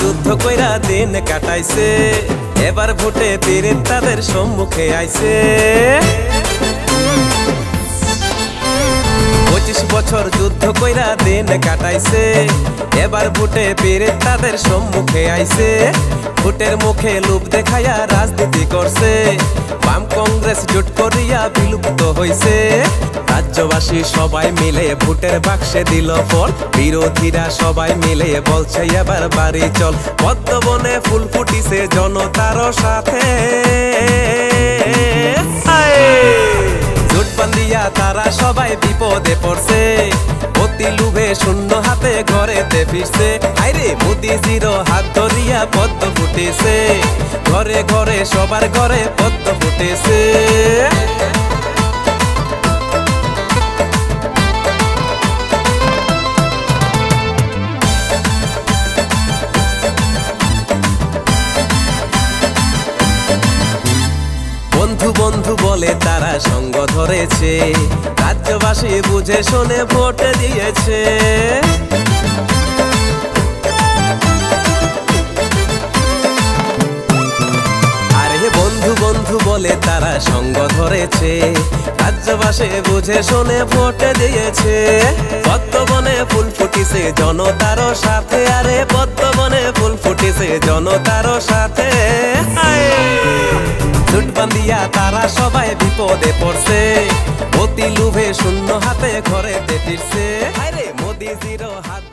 যুদ্ধ কইরা দিন কাটাইছে, এবার ভোটে পীড়িত তাদের সম্মুখে আইছে। 25 বছর যুদ্ধ কইরা দিন কাটাইছে, এবার ভোটে পীড়িত তাদের সম্মুখে আইছে। ভোটের মুখে লোভ দেখাইয়া রাজনীতি করছে, বাম কংগ্রেস জোট করিয়া বিলুপ্ত হইছে। রাজ্যবাসী সবাই মিলে ভোটের বাক্সে দিল ফল, বিরোধীরা সবাই মিলে বলছে এবার বাড়ি চল। পদ্মবনে ফুল ফুটিছে জনতার সাথে, জোট বান্ধিয়া তারা সবাই বিপদে পড়ছে। অতি লোভে শূন্য হাতে ঘরেতে ফিরছে, আইরে মোদিজির হাত ধরিয়া পদ্ম ফুটেছে। ঘরে ঘরে সবার ঘরে পদ্ম ফুটেছে। বন্ধু বন্ধু বলে তারা সঙ্গ ধরেছে, রাজ্যবাসী বুঝে শুনে ভোট দিয়েছে। আরে বন্ধু বন্ধু বলে তারা সঙ্গ ধরেছে, রাজ্যবাসী বুঝে শুনে ভোট দিয়েছে। পদ্মবনে ফুল ফুটিছে জনতার সাথে, আরে পদ্মবনে ফুল ফুটিছে জনতার সাথে। জোট বান্ধিয়া তারা সবাই বিপদে পড়ছে, অতি লোভে শূন্য হাতে ঘরেতে ফিরছে। আরে মোদিজির হাত